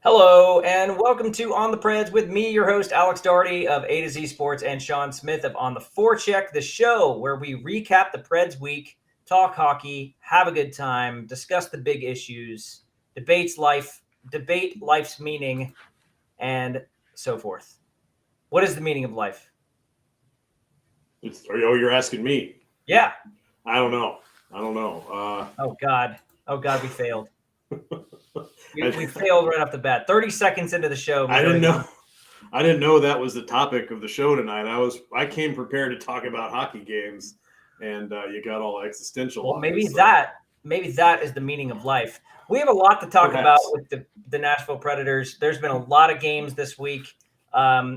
Hello, and welcome to On the Preds with me, your host, Alex Doherty of A to Z Sports, and Shaun Smith of On the Forecheck, the show where we recap the Preds week, talk hockey, have a good time, discuss the big issues, debate life's meaning, and so forth. What is the meaning of life? You're asking me. Yeah. I don't know. Oh, God, we failed. We failed right off the bat. 30 seconds into the show. I didn't know that was the topic of the show tonight. I came prepared to talk about hockey games, and you got all existential. Well, maybe that is the meaning of life. We have a lot to talk about with the Nashville Predators. There's been a lot of games this week.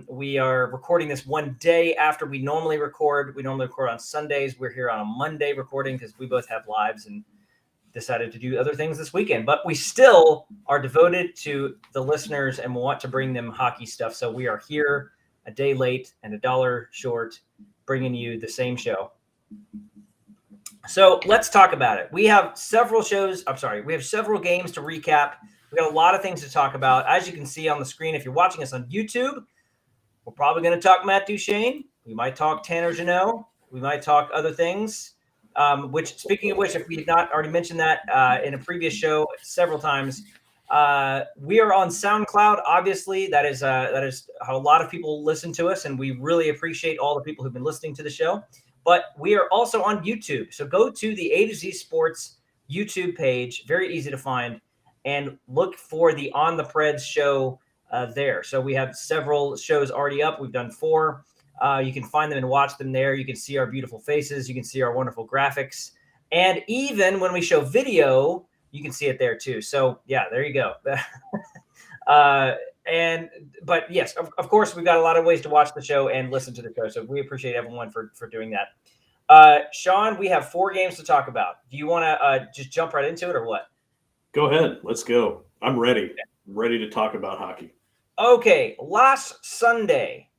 We are recording this one day after we normally record. We normally record on Sundays. We're here on a Monday recording because we both have lives and decided to do other things this weekend. But we still are devoted to the listeners and want to bring them hockey stuff. So we are here a day late and $1 short, bringing you the same show. So let's talk about it. We have several games to recap. We got a lot of things to talk about. As you can see on the screen, if you're watching us on YouTube, we're probably going to talk Matt Duchene. We might talk Tanner Jeannot. We might talk other things. Speaking of which, if we have not already mentioned that in a previous show several times, we are on SoundCloud. Obviously, that is how a lot of people listen to us, and we really appreciate all the people who've been listening to the show. But we are also on YouTube. So go to the A to Z Sports YouTube page, very easy to find, and look for the On the Preds show there. So we have several shows already up. We've done 4. You can find them and watch them there. You can see our beautiful faces. You can see our wonderful graphics. And even when we show video, you can see it there too. So, yeah, there you go. But yes, of course, we've got a lot of ways to watch the show and listen to the show. So we appreciate everyone for doing that. Shaun, we have 4 games to talk about. Do you want to just jump right into it or what? Go ahead. Let's go. I'm ready. I'm ready to talk about hockey. Okay. Last Sunday,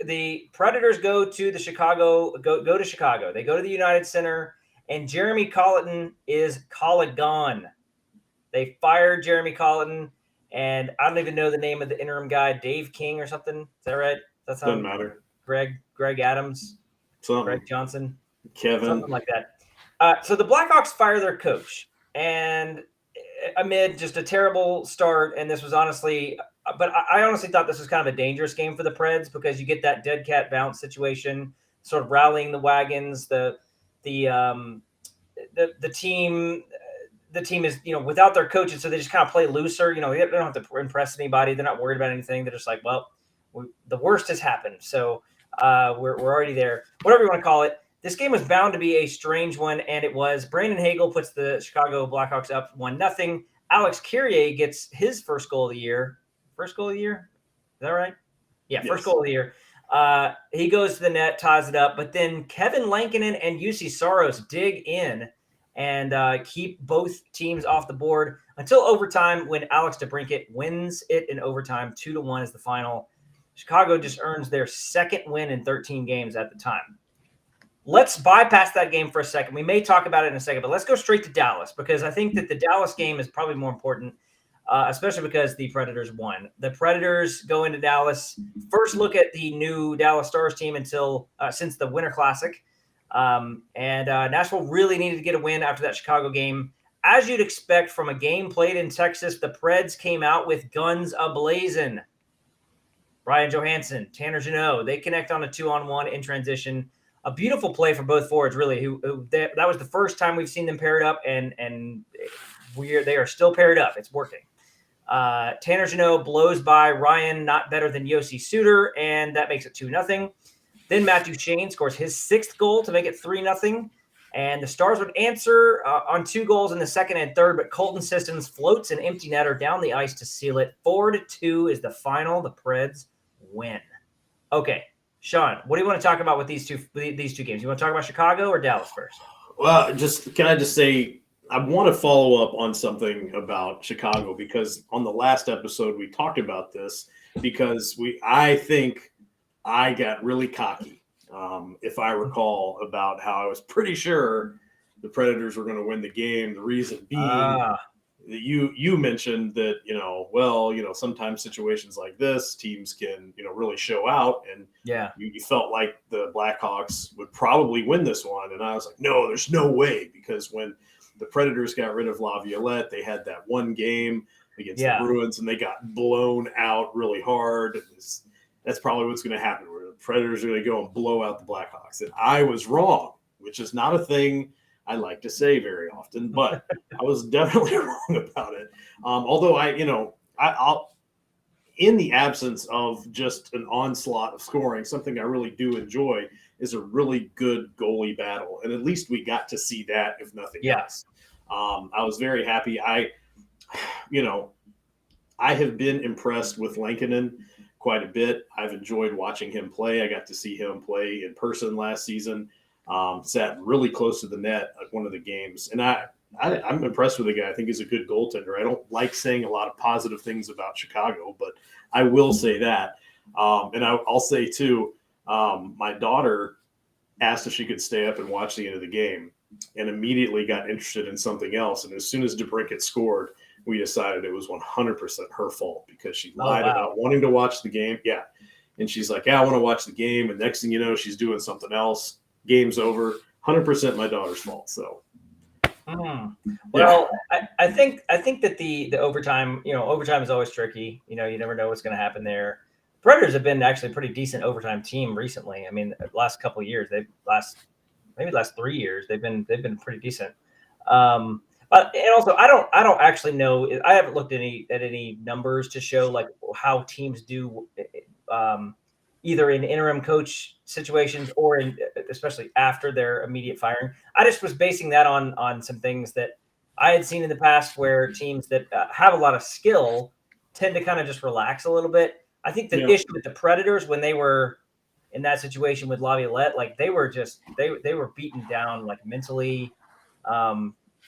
the Predators go to Chicago. They go to the United Center, and Jeremy Colliton is gone. They fired Jeremy Colliton. And I don't even know the name of the interim guy, Dave King or something. Is that right? Doesn't matter. Greg Adams, Greg Johnson, Kevin, something like that. So the Blackhawks fire their coach, and amid just a terrible start. And this was honestly, but I honestly thought this was kind of a dangerous game for the Preds because you get that dead cat bounce situation, sort of rallying the wagons. The team. The team is, without their coaches, so they just kind of play looser. They don't have to impress anybody. They're not worried about anything. They're just like, well, the worst has happened, so we're already there. Whatever you want to call it. This game was bound to be a strange one, and it was. Brandon Hagel puts the Chicago Blackhawks up 1-0. Alex Kyrie gets his first goal of the year. First goal of the year? Is that right? Yeah, yes. First goal of the year. He goes to the net, ties it up, but then Kevin Lankinen and Yossi Saros dig in and keep both teams off the board until overtime when Alex DeBrincat wins it in overtime. 2-1 is the final. Chicago just earns their second win in 13 games at the time. Let's bypass that game for a second. We may talk about it in a second, but let's go straight to Dallas because I think that the Dallas game is probably more important, especially because the Predators won. The Predators go into Dallas. First look at the new Dallas Stars team since the Winter Classic. Nashville really needed to get a win after that Chicago game. As you'd expect from a game played in Texas, the Preds came out with guns a-blazing. Ryan Johansson, Tanner Jeannot, they connect on a 2-on-1 in transition. A beautiful play for both forwards, really. That was the first time we've seen them paired up, and they are still paired up. It's working. Tanner Jeannot blows by Ryan, not better than Yossi Suter, and that makes it 2-0. Then Matt Duchene scores his 6th goal to make it 3-0. And the Stars would answer on 2 goals in the second and third, but Colton Sissons floats an empty netter down the ice to seal it. 4-2 is the final. The Preds win. Okay, Shaun, what do you want to talk about with these two games? You want to talk about Chicago or Dallas first? Well, can I just say I want to follow up on something about Chicago because on the last episode we talked about this because I think I got really cocky, if I recall, about how I was pretty sure the Predators were going to win the game. The reason being you mentioned that, sometimes situations like this, teams can, really show out, and Yeah. you felt like the Blackhawks would probably win this one. And I was like, no, there's no way, because when the Predators got rid of Laviolette, they had that one game against the Bruins, and they got blown out really hard. That's probably what's going to happen, where the Predators are going to go and blow out the Blackhawks. And I was wrong, which is not a thing I like to say very often, but I was definitely wrong about it. Although I'll in the absence of just an onslaught of scoring, something I really do enjoy is a really good goalie battle. And at least we got to see that, if nothing else. I was very happy. I have been impressed with Lankinen quite a bit. I've enjoyed watching him play. I got to see him play in person last season. Sat really close to the net at one of the games. And I'm impressed with the guy. I think he's a good goaltender. I don't like saying a lot of positive things about Chicago, but I will say that. And I'll say, too, my daughter asked if she could stay up and watch the end of the game, and immediately got interested in something else. And as soon as DeBrincat scored, we decided it was 100% her fault, because she lied about wanting to watch the game. Yeah. And she's like, yeah, I want to watch the game. And next thing you know, she's doing something else. Game's over. 100% my daughter's fault. So. Well, I think that the overtime, overtime is always tricky. You never know what's going to happen there. Predators have been actually a pretty decent overtime team recently. I mean, the last couple of years, last 3 years, they've been pretty decent. But and also, I don't actually know. I haven't looked at any numbers to show like how teams do, either in interim coach situations or especially after their immediate firing. I just was basing that on some things that I had seen in the past, where teams that have a lot of skill tend to kind of just relax a little bit. I think the issue with the Predators, when they were in that situation with Laviolette, like they were beaten down, like mentally.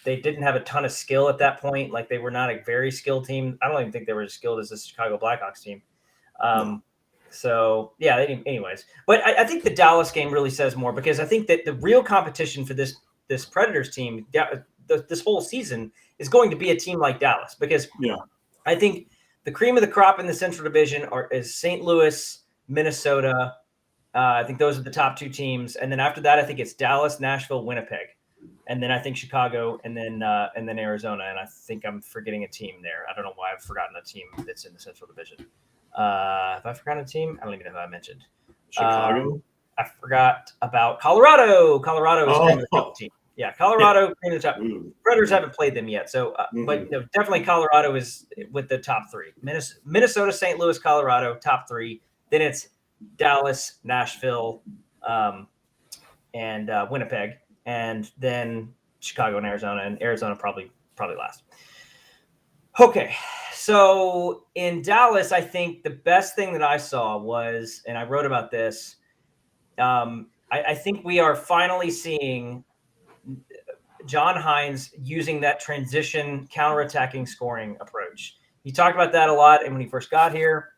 They didn't have a ton of skill at that point. Like they were not a very skilled team. I don't even think they were as skilled as the Chicago Blackhawks team. So yeah, anyways, but I think the Dallas game really says more, because I think that the real competition for this Predators team, this whole season, is going to be a team like Dallas, because I think the cream of the crop in the Central Division is St. Louis, Minnesota. I think those are the top two teams, and then after that, I think it's Dallas, Nashville, Winnipeg, and then I think Chicago, and then Arizona, and I think I'm forgetting a team there. I don't know why I've forgotten a team that's in the Central Division. Have I forgotten a team? I don't even know who I mentioned. Chicago. I forgot about Colorado. Colorado is cream of the top team. Yeah, Colorado cream of the top. Predators haven't played them yet, so but definitely Colorado is with the top three. Minnesota, St. Louis, Colorado, top three. Then it's Dallas, Nashville, and Winnipeg, and then Chicago and Arizona probably last. Okay, so in Dallas, I think the best thing that I saw was, and I wrote about this, I think we are finally seeing John Hines using that transition counterattacking scoring approach. He talked about that a lot when he first got here,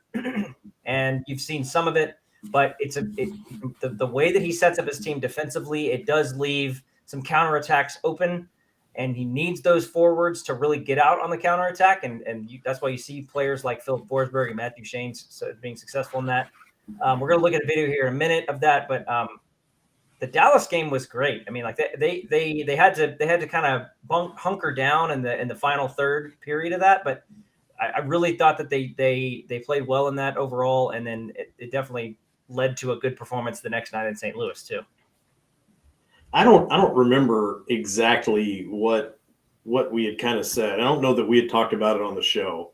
and you've seen some of it, but the way that he sets up his team defensively, it does leave some counterattacks open, and he needs those forwards to really get out on the counterattack, and that's why you see players like Philip Forsberg and Matthew Duchene being successful in that. We're going to look at a video here in a minute of that, but the Dallas game was great. I mean, like they had to kind of hunker down in the final third period of that, but I really thought that they played well in that overall, and then it definitely led to a good performance the next night in St. Louis too. I don't remember exactly what we had kind of said. I don't know that we had talked about it on the show,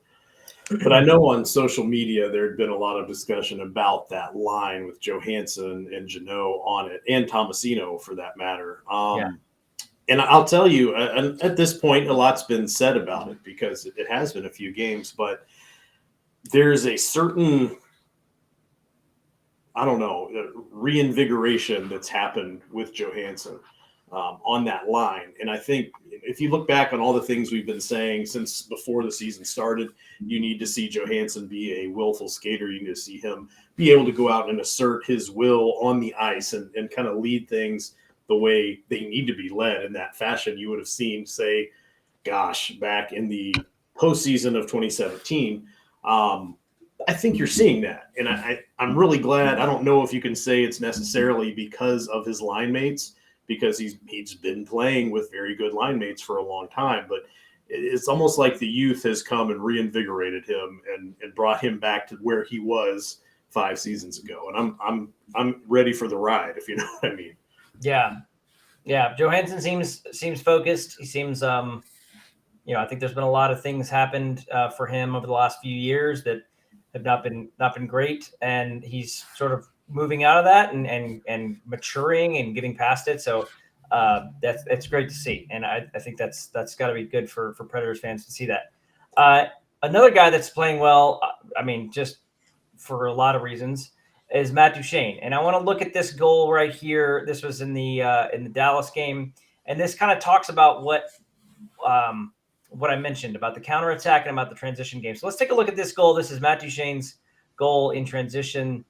but I know on social media there had been a lot of discussion about that line with Johansson and Jeannot on it, and Tomasino for that matter. And I'll tell you, at this point, a lot's been said about it, because it has been a few games, but there's a certain, I don't know, reinvigoration that's happened with Johansson on that line. And I think if you look back on all the things we've been saying since before the season started, you need to see Johansson be a willful skater. You need to see him be able to go out and assert his will on the ice and kind of lead things the way they need to be led in that fashion. You would have seen, say, back in the postseason of 2017. I think you're seeing that. And I'm really glad. I don't know if you can say it's necessarily because of his line mates, because he's been playing with very good line mates for a long time. But it's almost like the youth has come and reinvigorated him and brought him back to where he was 5 seasons ago. And I'm ready for the ride, if you know what I mean. Yeah. Johansson seems focused. He seems, I think there's been a lot of things happened for him over the last few years that have not been great, and he's sort of moving out of that and maturing and getting past it. So that's great to see, and I think that's got to be good for Predators fans to see that. Another guy that's playing well, just for a lot of reasons, is Matt Duchene, and I want to look at this goal right here. This was in the Dallas game, and this kind of talks about what I mentioned about the counterattack and about the transition game. So let's take a look at this goal. This is Matt Duchene's goal in transition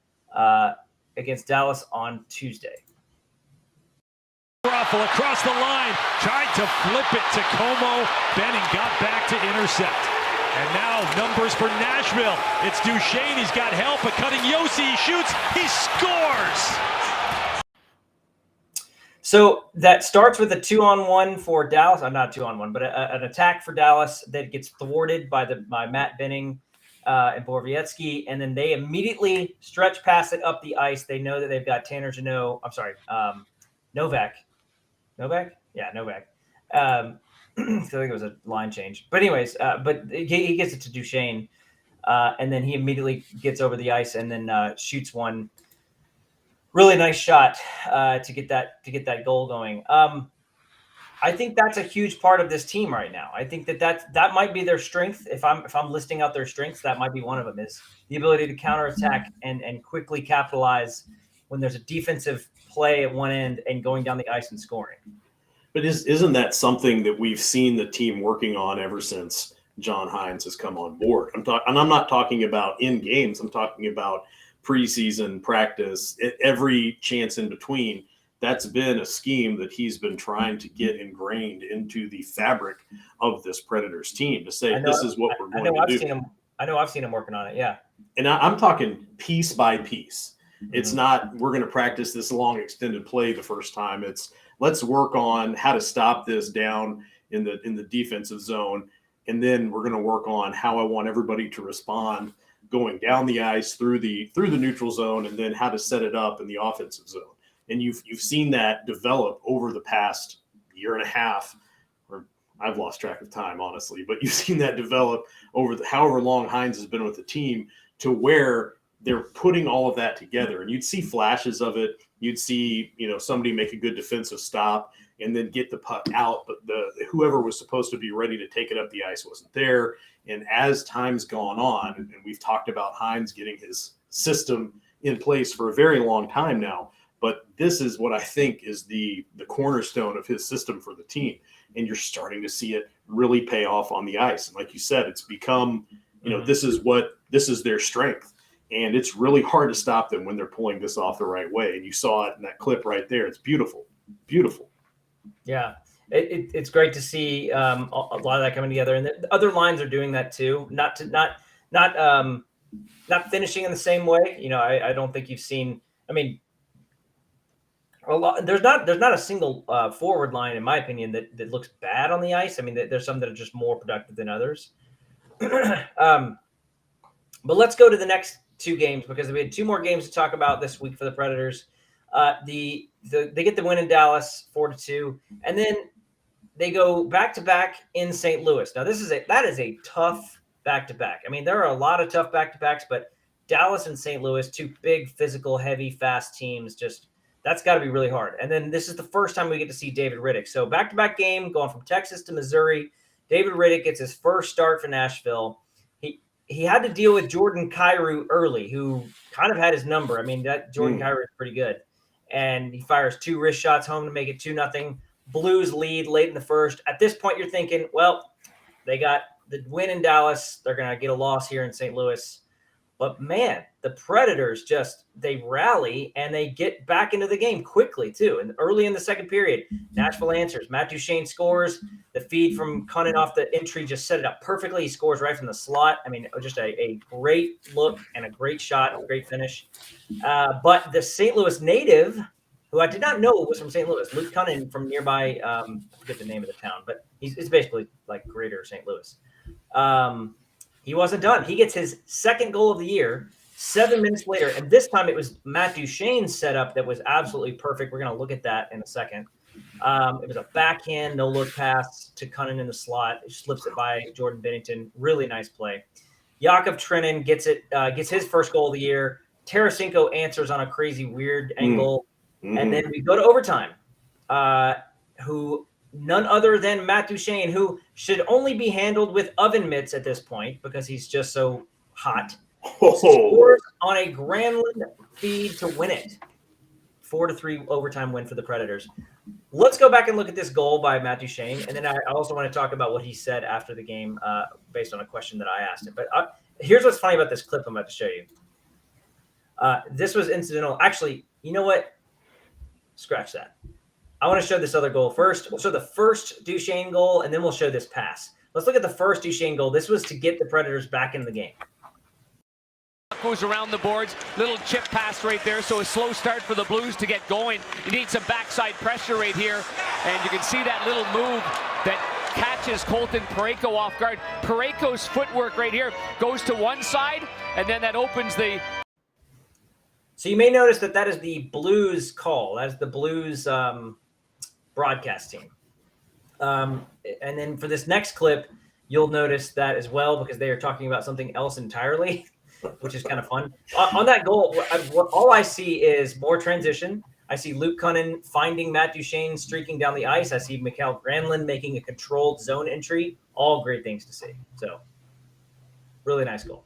against Dallas on Tuesday. Ruffle across the line, tried to flip it to Como. Benning got back to intercept. And now numbers for Nashville. It's Duchene. He's got help, but cutting Yossi. He shoots. He scores. So that starts with a 2-on-1 for Dallas. Not 2-on-1, but an attack for Dallas that gets thwarted by Matt Benning and Borowiecki, and then they immediately stretch past it up the ice. They know that they've got Novak. Novak? Yeah, Novak. I think it was a line change. But anyways, but he gets it to Duchene, and then he immediately gets over the ice and then shoots one really nice shot to get that goal going. I think that's a huge part of this team right now. I think that might be their strength. If I'm listing out their strengths, that might be one of them, is the ability to counterattack and quickly capitalize when there's a defensive play at one end and going down the ice and scoring. But isn't that something that we've seen the team working on ever since John Hynes has come on board? I'm not talking about in games. I'm talking about preseason practice, every chance in between. That's been a scheme that he's been trying to get ingrained into the fabric of this Predators team, to say this is what we're going to do. I know I've seen him working on it. Yeah. And I'm talking piece by piece. It's not, we're going to practice this long extended play the first time. It's, let's work on how to stop this down in the defensive zone. And then we're going to work on how I want everybody to respond going down the ice through the neutral zone, and then how to set it up in the offensive zone. And you've seen that develop over the past year and a half, or I've lost track of time, honestly, but you've seen that develop over however long Hynes has been with the team, to where they're putting all of that together. And you'd see flashes of it. You'd see, somebody make a good defensive stop and then get the puck out, but whoever was supposed to be ready to take it up the ice wasn't there. And as time's gone on, and we've talked about Hynes getting his system in place for a very long time now, but this is what I think is the cornerstone of his system for the team. And you're starting to see it really pay off on the ice. And like you said, it's become, this is their strength. And it's really hard to stop them when they're pulling this off the right way. And you saw it in that clip right there. It's beautiful, beautiful. Yeah, it's great to see a lot of that coming together. And the other lines are doing that too. Not finishing in the same way. I don't think you've seen. A lot. There's not a single forward line, in my opinion, that looks bad on the ice. There's some that are just more productive than others. But let's go to the next 2 games, because we had 2 more games to talk about this week for the Predators. They get the win in Dallas 4-2, and then they go back-to-back in St. Louis. Now that is a tough back-to-back. There are a lot of tough back-to-backs, but Dallas and St. Louis, 2 big, physical, heavy, fast teams, that's got to be really hard. And then this is the first time we get to see David Riddick. So back-to-back game going from Texas to Missouri. David Riddick gets his first start for Nashville. He had to deal with Jordan Kyrou early, who kind of had his number. That Jordan Kyrou is pretty good. And he fires 2 wrist shots home to make it 2-0. Blues lead late in the first. At this point, you're thinking, well, they got the win in Dallas. They're going to get a loss here in St. Louis. But man, the Predators they rally and they get back into the game quickly too. And early in the second period, Nashville answers. Matt Duchene scores. The feed from Cunnin off the entry just set it up perfectly. He scores right from the slot. I mean, just a great look and a great shot, great finish. But the St. Louis native, who I did not know was from St. Louis, Luke Cunnin from nearby, I forget the name of the town, but it's basically like greater St. Louis. He wasn't done. He gets his second goal of the year 7 minutes later. And this time it was Matt Duchene's setup that was absolutely perfect. We're going to look at that in a second. It was a backhand, no-look pass to Cunnin in the slot. He slips it by Jordan Binnington. Really nice play. Yakov Trenin gets his first goal of the year. Tarasenko answers on a crazy, weird angle. Mm-hmm. And then we go to overtime, none other than Matt Duchene, who should only be handled with oven mitts at this point because he's just so hot. Scores on a Granlund feed to win it. 4-3 overtime win for the Predators. Let's go back and look at this goal by Matt Duchene, and then I also want to talk about what he said after the game based on a question that I asked him. But here's what's funny about this clip I'm about to show you. This was incidental. Actually, you know what? Scratch that. I want to show this other goal first. We'll show the first Duchene goal, and then we'll show this pass. Let's look at the first Duchene goal. This was to get the Predators back in the game. Goes around the boards, little chip pass right there, so a slow start for the Blues to get going. You need some backside pressure right here, and you can see that little move that catches Colton Parayko off guard. Parayko's footwork right here goes to one side, and then that opens the... So you may notice that is the Blues call. That's the Blues broadcast team. And then for this next clip, you'll notice that as well because they are talking about something else entirely, which is kind of fun. On that goal, all I see is more transition. I see Luke Cunnin finding Matt Duchene streaking down the ice. I see Mikael Granlund making a controlled zone entry. All great things to see. So really nice goal.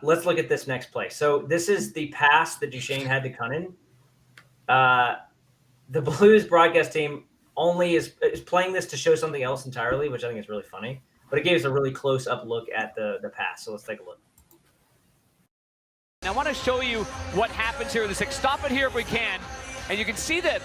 Let's look at this next play. So this is the pass that Duchene had to Cunnin. The Blues broadcast team only is playing this to show something else entirely, which I think is really funny. But it gave us a really close-up look at the pass. So let's take a look. I want to show you what happens here. Stop it here if we can. And you can see the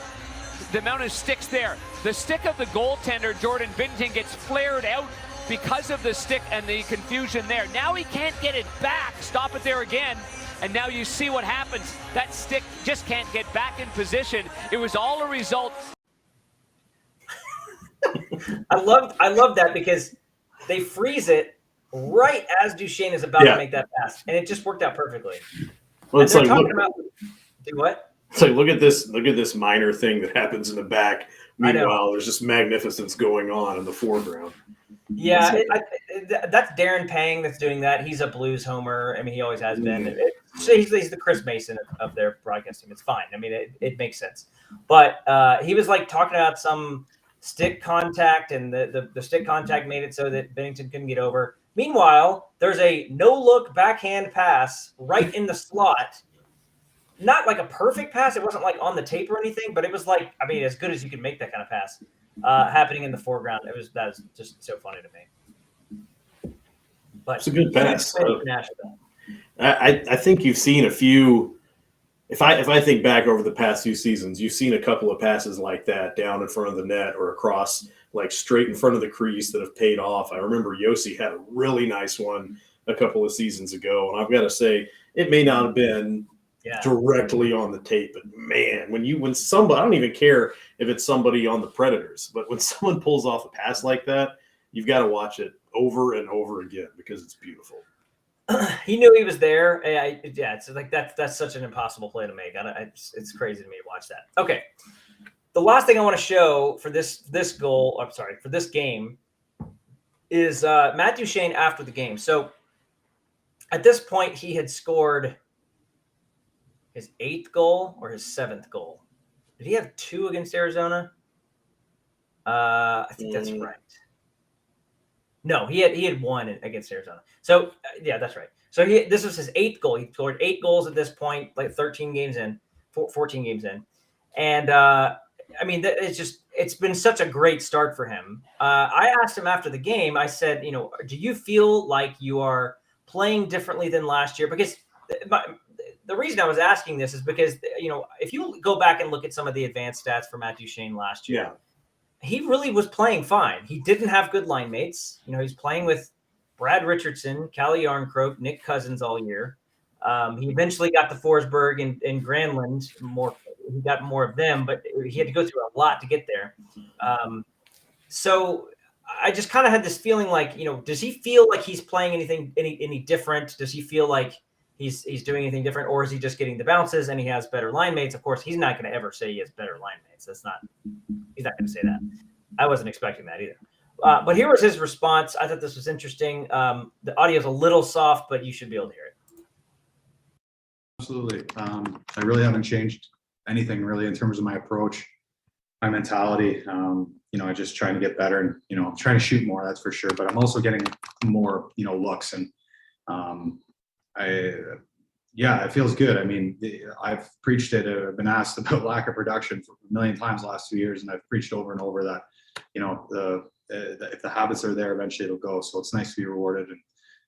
amount of sticks there. The stick of the goaltender, Jordan Binnington, gets flared out because of the stick and the confusion there. Now he can't get it back. Stop it there again. And now you see what happens. That stick just can't get back in position. It was all a result. I love that because they freeze it right as Duchene is about to make that pass, and it just worked out perfectly. Well, it's like do what? It's like look at this minor thing that happens in the back. Meanwhile, there's just magnificence going on in the foreground. Yeah, that's Darren Pang that's doing that. He's a Blues homer. I mean, he always has been. He's the Chris Mason of their broadcasting. It's fine. I mean, it makes sense. But he was like talking about some stick contact, and the stick contact made it so that Binnington couldn't get over. Meanwhile, there's a no-look backhand pass right in the slot. Not like a perfect pass. It wasn't like on the tape or anything, but it was like, I mean, as good as you can make that kind of pass happening in the foreground. That was just so funny to me. But it's a good pass. I think you've seen a few. If I think back over the past few seasons, you've seen a couple of passes like that down in front of the net or across, like straight in front of the crease that have paid off. I remember Yossi had a really nice one a couple of seasons ago, and I've got to say it may not have been directly on the tape, but man, when somebody, I don't even care if it's somebody on the Predators, but when someone pulls off a pass like that, you've got to watch it over and over again because it's beautiful. He knew he was there. It's like that's such an impossible play to make. It's crazy to me to watch that. Okay, the last thing I want to show for this goal, I'm sorry, for this game, is Matt Duchene after the game. So at this point, he had scored his 8th goal or his 7th goal. Did he have 2 against Arizona? I think that's right. No, he had 1 against Arizona. So that's right. So this was his 8th goal. He scored 8 goals at this point, like 13 games in, 14 games in, and I mean it's been such a great start for him. I asked him after the game. I said, do you feel like you are playing differently than last year? Because the reason I was asking this is because, if you go back and look at some of the advanced stats for Matt Duchene last year, he really was playing fine. He didn't have good line mates. He's playing with Brad Richardson, Calle Yarncroke, Nick Cousins all year. He eventually got to Forsberg and Granlund more. He got more of them, but he had to go through a lot to get there. So I just kind of had this feeling like, does he feel like he's playing any different? Does he feel like he's doing anything different, or is he just getting the bounces and he has better line mates? Of course, he's not going to ever say he has better line mates. He's not going to say that. I wasn't expecting that either. But here was his response. I thought this was interesting. The audio is a little soft, but you should be able to hear it. Absolutely. I really haven't changed anything really in terms of my approach, my mentality. I just trying to get better and, I'm trying to shoot more, that's for sure. But I'm also getting more, looks. And it feels good. I mean, I've preached it. I've been asked about lack of production for a million times the last 2 years. And I've preached over and over that, if the habits are there, eventually it'll go. So it's nice to be rewarded. And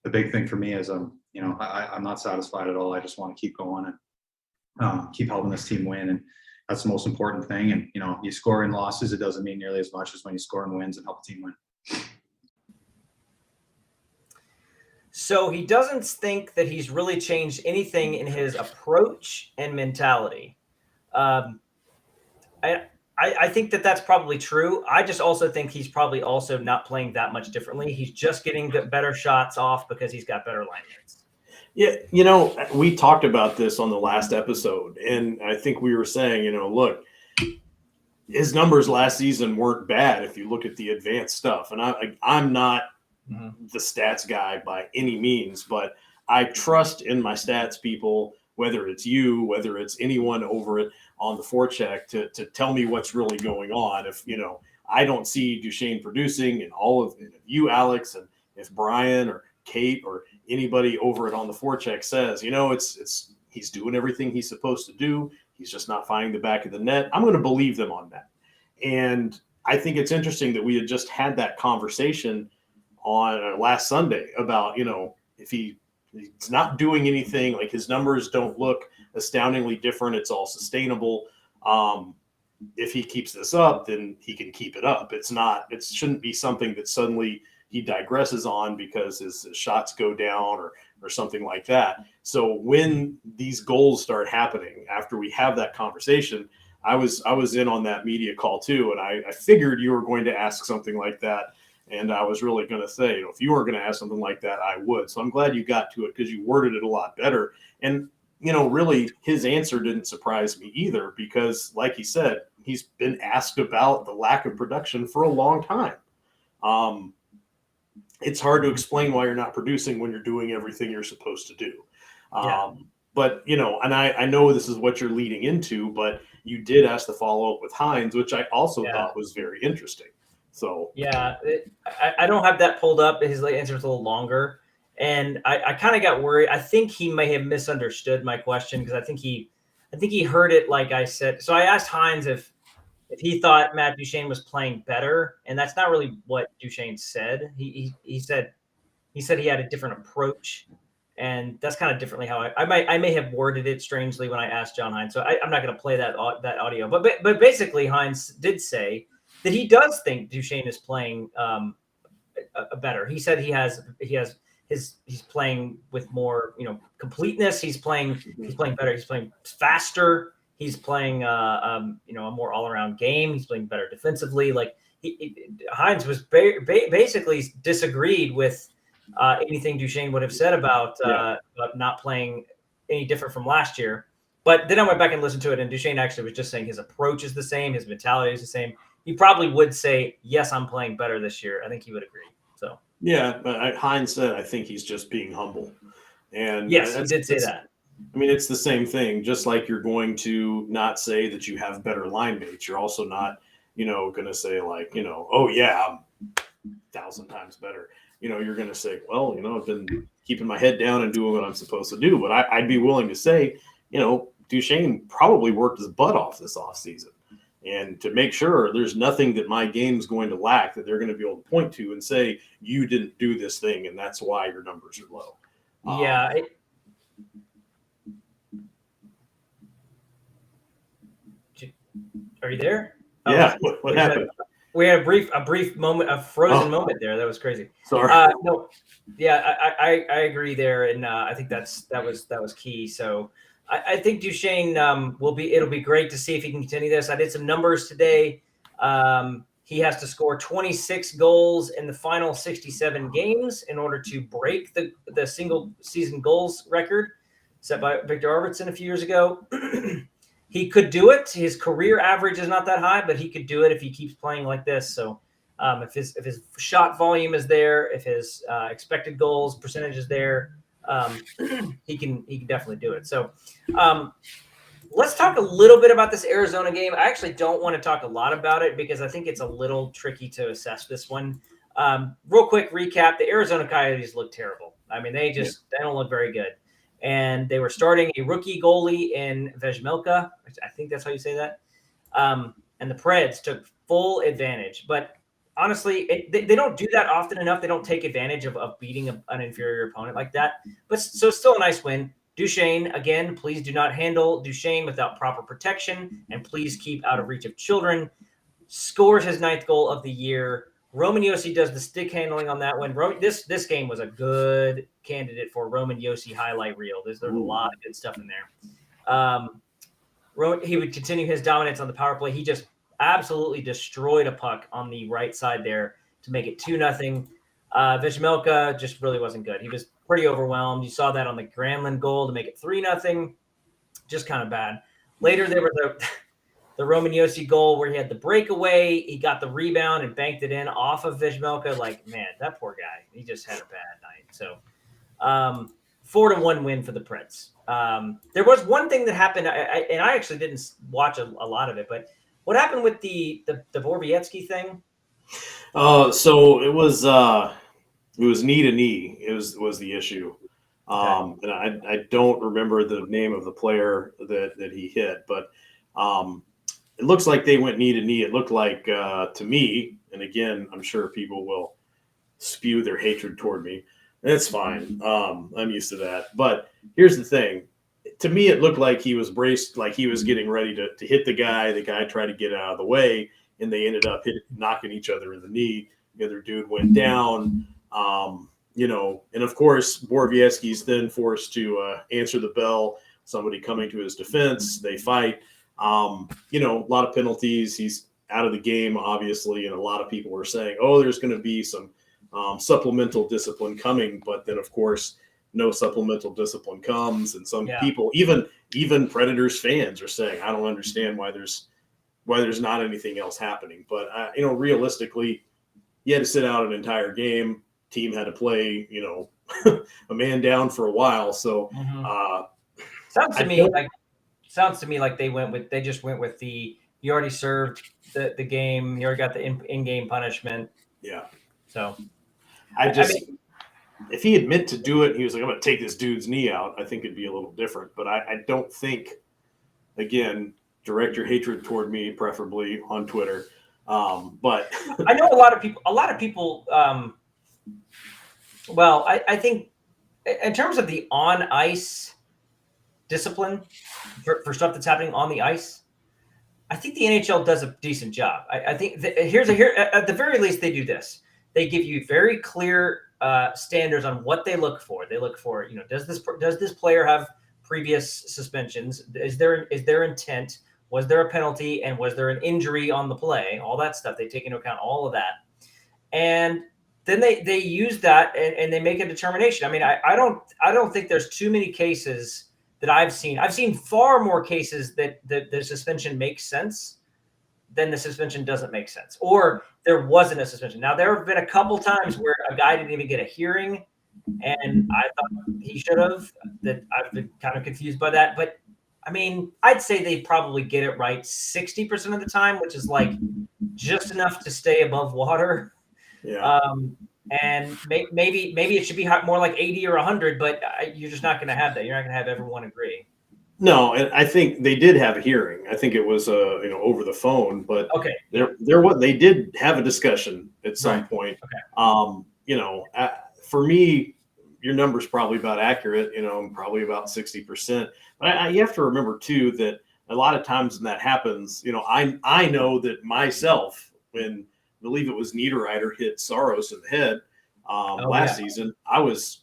the big thing for me is, I'm not satisfied at all. I just want to keep going and keep helping this team win. And that's the most important thing. And, you score in losses, it doesn't mean nearly as much as when you score in wins and help a team win. So he doesn't think that he's really changed anything in his approach and mentality. I think that that's probably true. I just also think he's probably also not playing that much differently. He's just getting better shots off because he's got better line mates. Yeah, we talked about this on the last episode, and I think we were saying, look, his numbers last season weren't bad if you look at the advanced stuff. And I'm not the stats guy by any means, but I trust in my stats people, whether it's you, whether it's anyone over it on the forecheck, to tell me what's really going on. If, I don't see Duchene producing, and all of you, Alex, and if Brian or Kate or anybody over it on the forecheck says, he's doing everything he's supposed to do, he's just not finding the back of the net, I'm going to believe them on that. And I think it's interesting that we had just had that conversation on last Sunday about, if he's not doing anything, like his numbers don't look astoundingly different, it's all sustainable. If he keeps this up, then he can keep it up. It shouldn't be something that suddenly he digresses on because his shots go down or something like that. So when these goals start happening after we have that conversation, I was in on that media call too, and I figured you were going to ask something like that, and I was really going to say, if you were going to ask something like that, I would. So I'm glad you got to it because you worded it a lot better. And really his answer didn't surprise me either, because like he said, he's been asked about the lack of production for a long time. It's hard to explain why you're not producing when you're doing everything you're supposed to do. But, and I know this is what you're leading into, but you did ask the follow-up with Hines, which I also thought was very interesting. So I don't have that pulled up. His answer was a little longer, and I kind of got worried. I think he may have misunderstood my question, because I think he heard it like I said. So I asked Hines if he thought Matt Duchene was playing better, and that's not really what Duchene said. He said he had a different approach, and that's kind of differently how I may have worded it strangely when I asked John Hines. So I'm not going to play that audio, but basically Hines did say that he does think Duchene is playing better. He said he's playing with more completeness. He's playing better. He's playing faster. He's playing a more all around game. He's playing better defensively. Like Hines was basically disagreed with anything Duchene would have said about not playing any different from last year. But then I went back and listened to it, and Duchene actually was just saying his approach is the same, his mentality is the same. He probably would say, yes, I'm playing better this year. I think he would agree. So yeah, but Hines said, I think he's just being humble. And yes, he did say that. I mean, it's the same thing. Just like you're going to not say that you have better line mates, you're also not, going to say like, oh yeah, I'm 1,000 times better. You're going to say, well, I've been keeping my head down and doing what I'm supposed to do. But I'd be willing to say, Duchene probably worked his butt off this offseason. And to make sure there's nothing that my game's going to lack that they're going to be able to point to and say, you didn't do this thing, and that's why your numbers are low. Yeah. Are you there? Yeah. What happened? We had a brief moment, a frozen moment there. That was crazy. Sorry. No, yeah, I agree there, and I think that was key. So I think Duchene it'll be great to see if he can continue this. I did some numbers today. He has to score 26 goals in the final 67 games in order to break the single season goals record set by Victor Arvidsson a few years ago. He could do it. His career average is not that high, but he could do it if he keeps playing like this. So if his shot volume is there, if his expected goals percentage is there, he can definitely do it. So let's talk a little bit about this Arizona game. I actually don't want to talk a lot about it because I think it's a little tricky to assess this one. Real quick recap: the Arizona Coyotes look terrible. I mean, they don't look very good. And they were starting a rookie goalie in Vejmelka. I think that's how you say that. And the Preds took full advantage. But honestly, they don't do that often enough. They don't take advantage of beating an inferior opponent like that. But so still a nice win. Duchene, again, please do not handle Duchene without proper protection. And please keep out of reach of children. Scores his 9th goal of the year. Roman Yossi does the stick handling on that one. This game was a good candidate for Roman Yossi highlight reel. There's a lot of good stuff in there. He would continue his dominance on the power play. He just absolutely destroyed a puck on the right side there to make it 2-0. Vejmelka just really wasn't good. He was pretty overwhelmed. You saw that on the Granlund goal to make it 3-0. Just kind of bad. Later, there were the Roman Yossi goal where he had the breakaway. He got the rebound and banked it in off of Vejmelka. Like, man, that poor guy. He just had a bad night. So 4-1 win for the Preds. There was one thing that happened, and I actually didn't watch a lot of it, but what happened with the Borowiecki thing? So it was knee to knee. It was the issue. And I don't remember the name of the player that he hit, but it looks like they went knee to knee. It looked like to me, and again, I'm sure people will spew their hatred toward me. That's fine. I'm used to that. But here's the thing. To me, it looked like he was braced, like he was getting ready to hit the guy. The guy tried to get out of the way, and they ended up knocking each other in the knee. The other dude went down. And of course, Borowiecki's then forced to answer the bell. Somebody coming to his defense. They fight. A lot of penalties. He's out of the game, obviously, and a lot of people were saying, "Oh, there's going to be some supplemental discipline coming," but then, of course, no supplemental discipline comes, and some people, even Predators fans, are saying, "I don't understand why there's not anything else happening." But realistically, you had to sit out an entire game. Team had to play, a man down for a while. So, sounds to me like they just went with the you already served the game, you already got the in-game punishment. Yeah. So if he had meant to do it, he was like, "I'm going to take this dude's knee out," I think it'd be a little different. But I don't think, again, direct your hatred toward me, preferably on Twitter. But I know a lot of people. Well, I think in terms of the on ice discipline for stuff that's happening on the ice, I think the NHL does a decent job. I think at the very least they do this. They give you very clear standards on what they look for. They look for, does this player have previous suspensions? Is there intent? Was there a penalty? And was there an injury on the play? All that stuff. They take into account all of that. And then they use that and they make a determination. I mean, I don't think there's too many cases that I've seen. I've seen far more cases that the suspension makes sense than the suspension doesn't make sense, or there wasn't a suspension. Now, there have been a couple times where a guy didn't even get a hearing, and I thought he should have. That I've been kind of confused by that. But, I mean, I'd say they probably get it right 60% of the time, which is like just enough to stay above water. Yeah. And maybe it should be more like 80 or 100, but you're just not going to have that. You're not going to have everyone agree. No, and I think they did have a hearing. I think it was over the phone, but okay, they did have a discussion at some point. Okay. For me, your number's probably about accurate, probably about 60%. But you have to remember too that a lot of times when that happens, I know that myself, when I believe it was Niederreiter hit Saros in the head last season, I was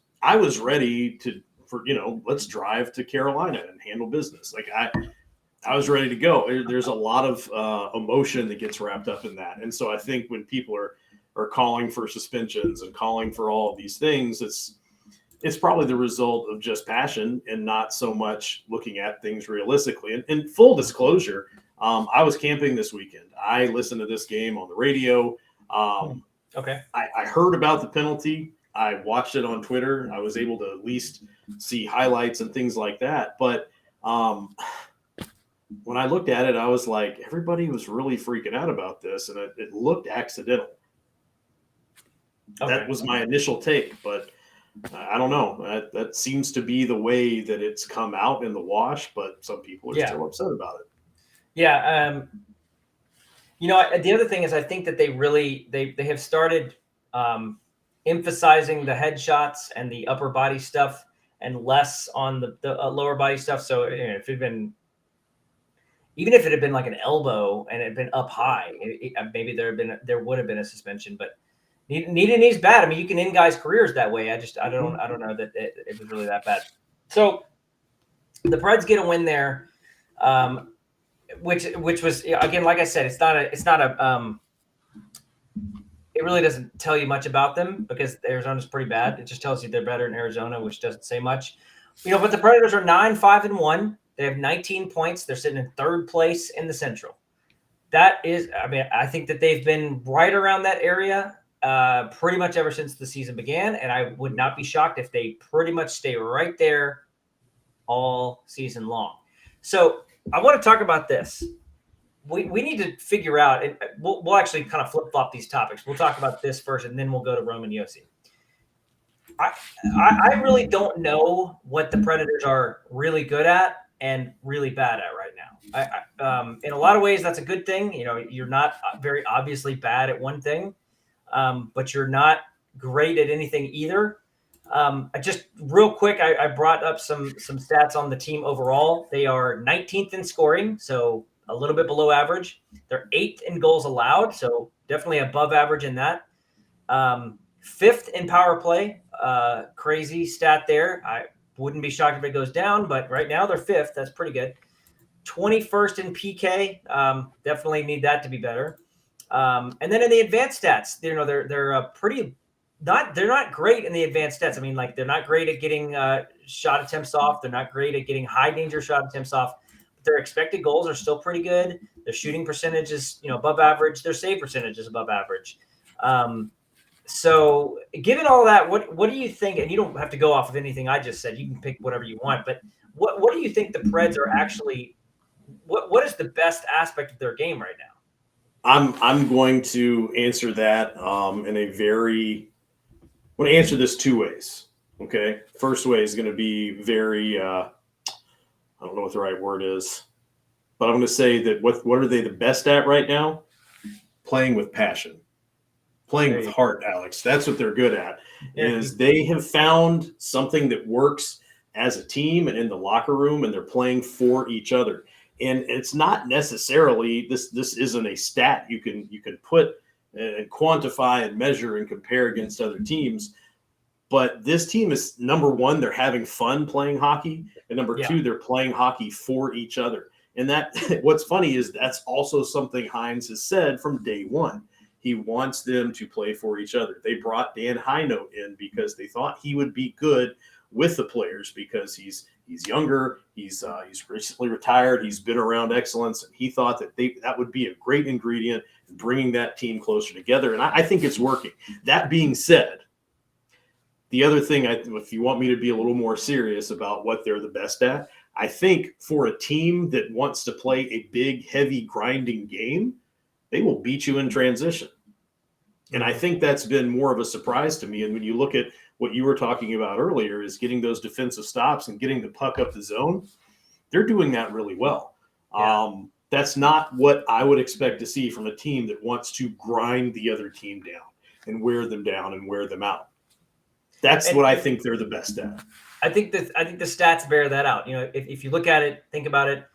ready for let's drive to Carolina and handle business. Like I was ready to go. There's a lot of emotion that gets wrapped up in that, and so I think when people are calling for suspensions and calling for all of these things, it's probably the result of just passion and not so much looking at things realistically. And full disclosure, I was camping this weekend. I listened to this game on the radio. Okay. I heard about the penalty. I watched it on Twitter. I was able to at least see highlights and things like that. But when I looked at it, I was like, everybody was really freaking out about this, and it looked accidental. Okay. That was my initial take, but I don't know. That seems to be the way that it's come out in the wash, but some people are still upset about it. Yeah. The other thing is I think that they have started emphasizing the headshots and the upper body stuff and less on the lower body stuff. So if it had been, even if it had been like an elbow and it had been up high, maybe there would have been a suspension, but knee's bad. I mean, you can end guys' careers that way. I don't know that it was really that bad. So the Preds get a win there, which was, again, like I said, it's not a it really doesn't tell you much about them because Arizona's pretty bad. It just tells you they're better in Arizona, which doesn't say much. But the Predators are 9-5-1. They have 19 points. They're sitting in third place in the Central. That is, I think that they've been right around that area pretty much ever since the season began, and I would not be shocked if they pretty much stay right there all season long. So I want to talk about this. We need to figure out, and we'll actually kind of flip-flop these topics. We'll talk about this first, and then we'll go to Roman Yossi. I really don't know what the Predators are really good at and really bad at right now. In a lot of ways, that's a good thing. You're not very obviously bad at one thing, but you're not great at anything either. Just real quick, I brought up some stats on the team overall. They are 19th in scoring, so a little bit below average. They're 8th in goals allowed, so definitely above average in that. 5th in power play, crazy stat there. I wouldn't be shocked if it goes down, but right now they're 5th. That's pretty good. 21st in PK, definitely need that to be better. And then in the advanced stats, they're pretty. They're not great in the advanced stats. I mean, like, they're not great at getting shot attempts off. They're not great at getting high danger shot attempts off. But their expected goals are still pretty good. Their shooting percentage is above average. Their save percentage is above average. So given all that, what do you think? And you don't have to go off of anything I just said. You can pick whatever you want. But what do you think the Preds are actually? What is the best aspect of their game right now? I'm going to answer that in a very. I'm going to answer this two ways. Okay, first way is going to be very. I don't know what the right word is, but I'm going to say that what are they the best at right now? Playing with passion. Playing with heart, Alex. That's what they're good at. Is they have found something that works as a team and in the locker room, and they're playing for each other. And it's not necessarily this isn't a stat you can put and quantify and measure and compare against other teams. But this team is, number one, they're having fun playing hockey, and number two, they're playing hockey for each other. And that what's funny is that's also something Hines has said from day one. He wants them to play for each other. They brought Dan Hinote in because they thought he would be good with the players because he's younger, he's recently retired, he's been around excellence, and he thought that would be a great ingredient in bringing that team closer together. And I think it's working. That being said, the other thing, if you want me to be a little more serious about what they're the best at, I think for a team that wants to play a big, heavy, grinding game, they will beat you in transition. And I think that's been more of a surprise to me. And when you look at what you were talking about earlier is getting those defensive stops and getting the puck up the zone, they're doing that really well. Yeah. That's not what I would expect to see from a team that wants to grind the other team down and wear them down and wear them out. That's what I think they're the best at. I think the stats bear that out. You know, if you look at it, think about it,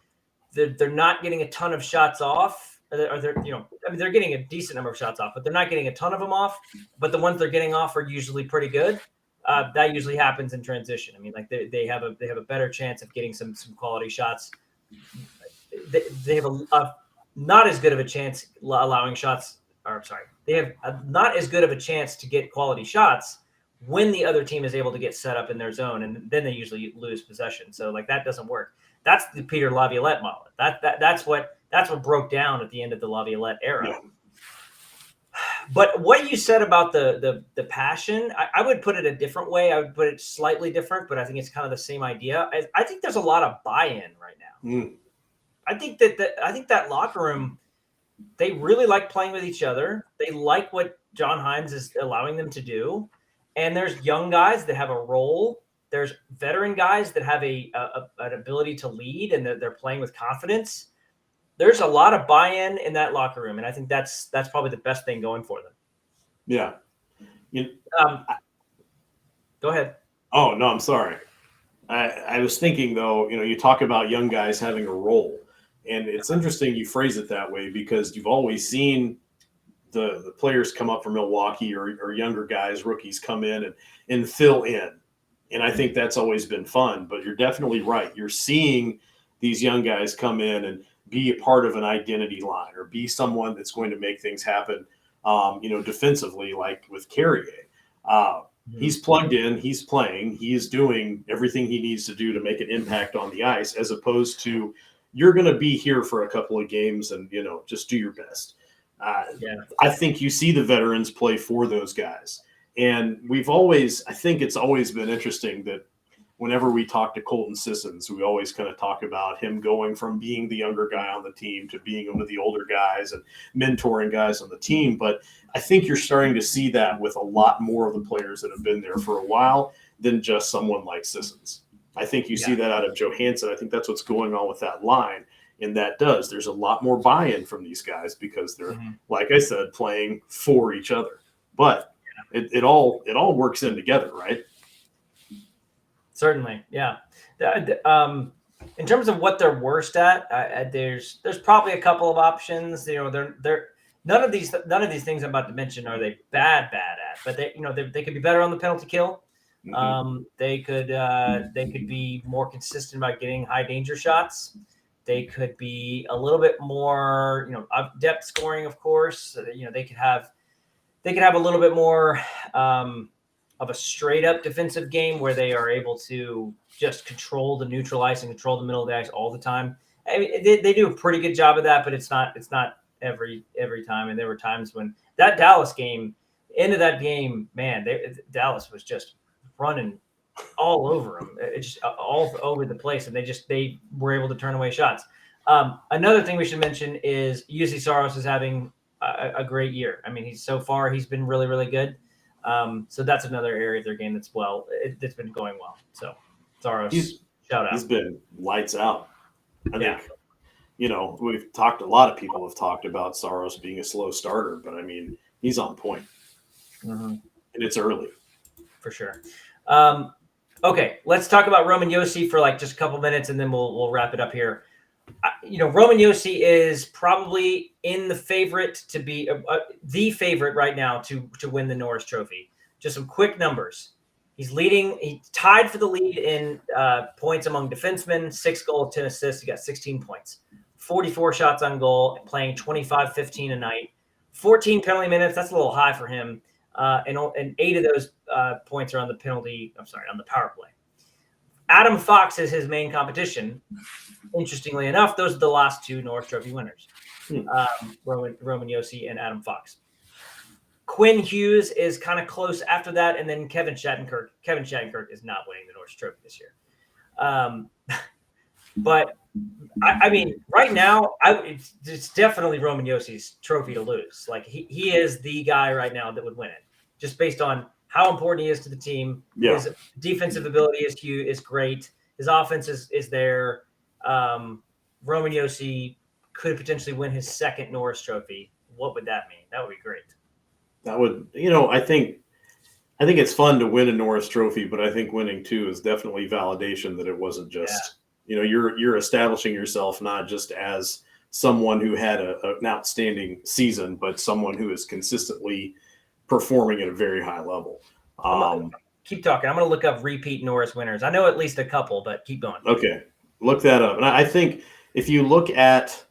they're not getting a ton of shots off. Or they're, you know, I mean, they're getting a decent number of shots off, but they're not getting a ton of them off. But the ones they're getting off are usually pretty good. That usually happens in transition. I mean, like they have a better chance of getting some quality shots. They have a not as good of a chance allowing shots. Or sorry, they have not as good of a chance to get quality shots when the other team is able to get set up in their zone, and then they usually lose possession. So like that doesn't work. That's the Peter Laviolette model. That's what broke down at the end of the Laviolette era. Yeah. But what you said about the passion, I would put it a different way. I would put it slightly different, but I think it's kind of the same idea. I think there's a lot of buy-in right now. Mm. I think that locker room, they really like playing with each other. They like what John Hines is allowing them to do. And there's young guys that have a role. There's veteran guys that have an ability to lead, and they're playing with confidence. There's a lot of buy-in in that locker room, and I think that's probably the best thing going for them. Yeah. Go ahead. Oh, no, I'm sorry. I was thinking, though, you know, you talk about young guys having a role, and it's interesting you phrase it that way because you've always seen the players come up from Milwaukee or younger guys, rookies come in and fill in. And I think that's always been fun, but you're definitely right. You're seeing these young guys come in and be a part of an identity line or be someone that's going to make things happen, you know, defensively, like with Carrier. He's plugged in, he's playing, he is doing everything he needs to do to make an impact on the ice, as opposed to you're going to be here for a couple of games and, you know, just do your best. I think you see the veterans play for those guys. And I think it's always been interesting that whenever we talk to Colton Sissons, we always kind of talk about him going from being the younger guy on the team to being one of the older guys and mentoring guys on the team. But I think you're starting to see that with a lot more of the players that have been there for a while than just someone like Sissons. I think you see that out of Johansson. I think that's what's going on with that line. And there's a lot more buy-in from these guys because they're, like I said, playing for each other. But it all works in together, right? Certainly, yeah. In terms of what they're worst at, there's probably a couple of options. You know, they're none of these things I'm about to mention are they bad at, but they could be better on the penalty kill. They could be more consistent about getting high danger shots. They could be a little bit more, depth scoring, of course. They could have a little bit more of a straight up defensive game where they are able to just control the neutral ice and control the middle of the ice all the time. I mean, they do a pretty good job of that, but it's not every time. And there were times when that Dallas game, into that game, man, Dallas was just running all over them. It's just all over the place, and they were able to turn away shots. Another thing we should mention is Yossi Saros is having a great year. I mean, he's been really, really good. So that's another area of their game that's been going well. So Saros, shout out. He's been lights out. I think, a lot of people have talked about Saros being a slow starter, but I mean, he's on point. And it's early. For sure. Okay, let's talk about Roman Josi for like just a couple minutes, and then we'll wrap it up here. Roman Josi is probably in the favorite to be the favorite right now to win the Norris Trophy. Just some quick numbers. He's tied for the lead in points among defensemen, 6 goals, 10 assists. He got 16 points, 44 shots on goal, playing 25-15 a night, 14 penalty minutes. That's a little high for him. And 8 of those points are on the power play. Adam Fox is his main competition. Interestingly enough, those are the last 2 Norris Trophy winners, Roman Josi and Adam Fox. Quinn Hughes is kind of close after that, and then Kevin Shattenkirk. Kevin Shattenkirk is not winning the Norris Trophy this year. But, I mean, right now, it's definitely Roman Josi's trophy to lose. Like, he is the guy right now that would win it, just based on how important he is to the team. Yeah. His defensive ability is great. His offense is there. Roman Josi could potentially win his 2nd Norris Trophy. What would that mean? That would be great. That would, I think I think it's fun to win a Norris Trophy, but I think winning 2 is definitely validation that it wasn't just you're establishing yourself not just as someone who had an outstanding season, but someone who is consistently performing at a very high level. Keep talking. I'm going to look up repeat Norris winners. I know at least a couple, but keep going. Okay, look that up. And I think if you look at,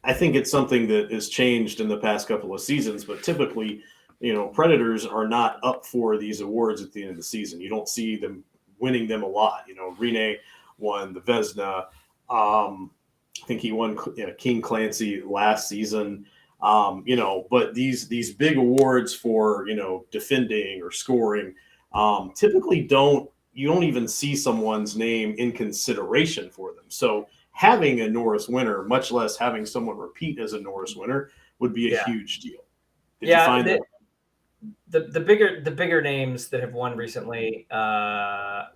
I think it's something that has changed in the past couple of seasons, but typically, Predators are not up for these awards at the end of the season. You don't see them winning them a lot. Rene won the Vezina. I think he won King Clancy last season. But these big awards for, defending or scoring, typically you don't even see someone's name in consideration for them. So having a Norris winner, much less having someone repeat as a Norris winner, would be a huge deal. Did you find that? The bigger names that have won recently, there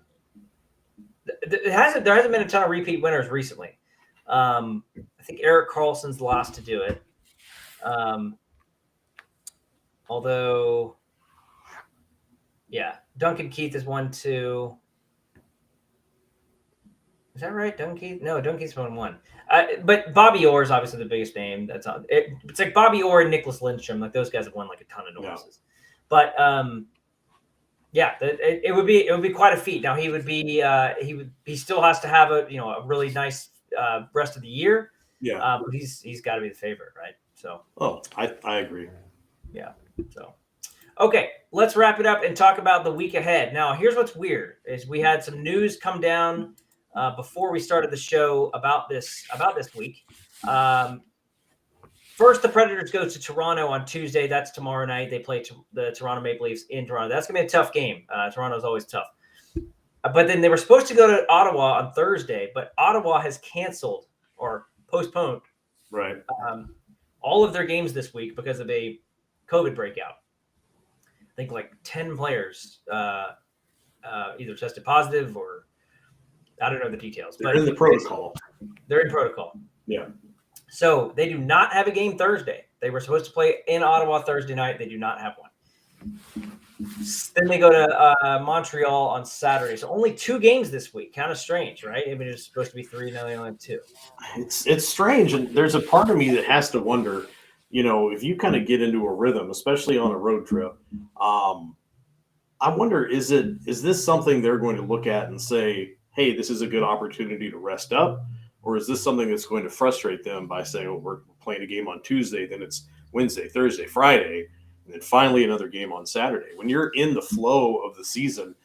hasn't been a ton of repeat winners recently. I think Erik Karlsson's the last to do it. Although, Duncan Keith has won 2. Is that right? Duncan Keith? No, Duncan Keith's won 1. But Bobby Orr is obviously the biggest name. That's on it. It's like Bobby Orr and Nicholas Lindstrom. Like those guys have won like a ton of Norrises. But it would be quite a feat. Now he still has to have a really nice rest of the year. Yeah. But he's got to be the favorite, right? So. Oh, I agree. Yeah. So. Okay, let's wrap it up and talk about the week ahead. Now, here's what's weird: is we had some news come down before we started the show about this week. First, the Predators go to Toronto on Tuesday. That's tomorrow night. They play the Toronto Maple Leafs in Toronto. That's going to be a tough game. Toronto's always tough. But then they were supposed to go to Ottawa on Thursday, but Ottawa has canceled or postponed all of their games this week because of a COVID breakout. I think like 10 players either tested positive or I don't know the details. They're in the protocol. They're in protocol. Yeah. So they do not have a game Thursday. They were supposed to play in Ottawa Thursday night. They do not have one. Then they go to Montreal on Saturday. So only 2 games this week. Kind of strange, right? I mean, it's supposed to be 3, now they only have 2. It's strange. And there's a part of me that has to wonder, if you kind of get into a rhythm, especially on a road trip, I wonder, is this something they're going to look at and say, hey, this is a good opportunity to rest up? Or is this something that's going to frustrate them by saying, oh, we're playing a game on Tuesday, then it's Wednesday, Thursday, Friday, and then finally another game on Saturday? When you're in the flow of the season,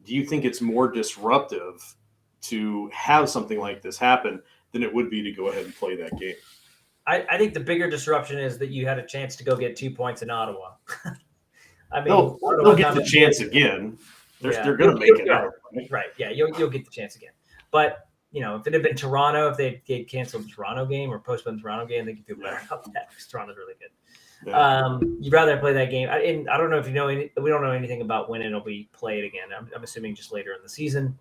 do you think it's more disruptive to have something like this happen than it would be to go ahead and play that game? I think the bigger disruption is that you had a chance to go get 2 points in Ottawa. I mean, they'll get the chance again. They're going to make it out. Right. Yeah, you'll get the chance again. But, if it had been Toronto, if they'd canceled the Toronto game or postponed the Toronto game, they could feel better about that because Toronto's really good. Yeah. You'd rather play that game. I don't know if we don't know anything about when it'll be played again. I'm assuming just later in the season.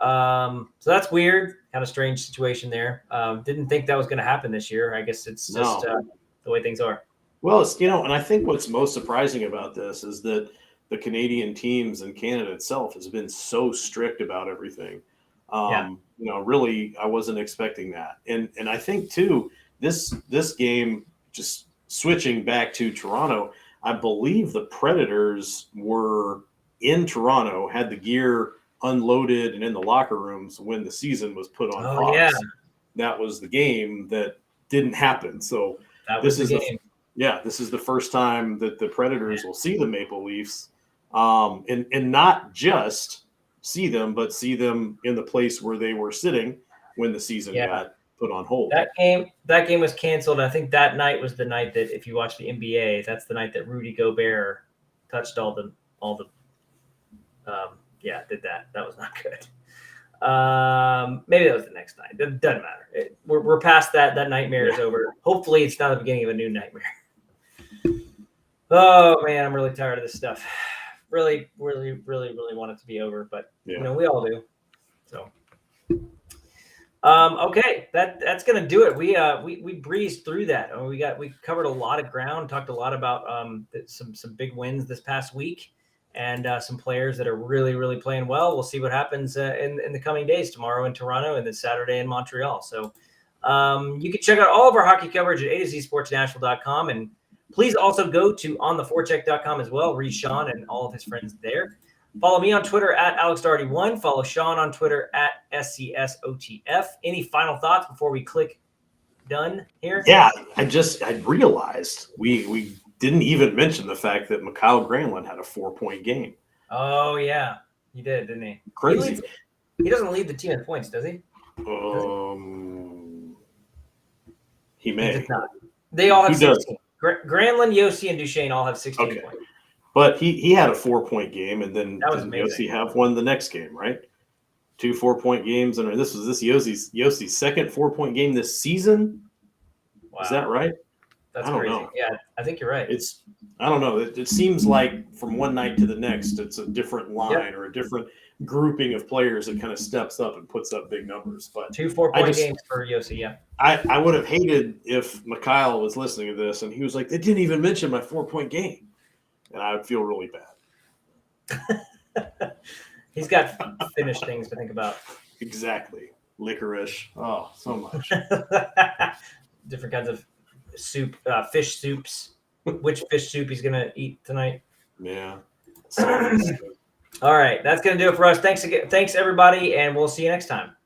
So that's weird. Kind of strange situation there. Didn't think that was going to happen this year. I guess it's just the way things are. Well, it's, and I think what's most surprising about this is that the Canadian teams and Canada itself has been so strict about everything. Really, I wasn't expecting that. And I think too, this game, just switching back to Toronto, I believe the Predators were in Toronto, had the gear unloaded and in the locker rooms when the season was put on pause. Yeah. That was the game that didn't happen. So this is the first time that the Predators will see the Maple Leafs, and not just see them, but see them in the place where they were sitting when the season got put on hold. That game was canceled. I think that night was the night that, if you watch the NBA, that's the night that Rudy Gobert touched all the did that. That was not good. Maybe that was the next night. It doesn't matter. We're past that. That nightmare is over. Hopefully it's not the beginning of a new nightmare. Oh man, I'm really tired of this stuff. Really, really, really, really want it to be over, but we all do. So, okay, that's gonna do it. We breezed through that. I mean, we covered a lot of ground, talked a lot about some big wins this past week, and some players that are really, really playing well. We'll see what happens in the coming days, tomorrow in Toronto and then Saturday in Montreal. So you can check out all of our hockey coverage at AtoZSportsNashville.com. And please also go to ontheforecheck.com as well. Read Shaun and all of his friends there. Follow me on Twitter at AlexDarty1. Follow Shaun on Twitter at SCSOTF. Any final thoughts before we click done here? Yeah, I realized we didn't even mention the fact that Mikael Granlund had a 4-point game. Oh, yeah. He did, didn't he? Crazy. He doesn't lead the team in points, does he? He may. He does not. They all have Who 16. Granlund, Yossi, and Duchene all have 16 Okay. points. But he had a 4-point game, and then That was didn't amazing. Yossi have one the next game, right? 2 4-point games, and this was Yossi's second 4-point game this season. Wow. Is that right? That's I don't crazy. know. Yeah, I think you're right. I don't know. It seems like from one night to the next, it's a different line or a different grouping of players that kind of steps up and puts up big numbers. But 2 4-point games for Yossi, yeah. I would have hated if Mikael was listening to this and he was like, they didn't even mention my 4-point game. And I would feel really bad. He's got finished things to think about. Exactly. Licorice. Oh, so much. Different kinds of soup, fish soups. Which fish soup he's going to eat tonight. Yeah. All right. That's going to do it for us. Thanks again. Thanks, everybody. And we'll see you next time.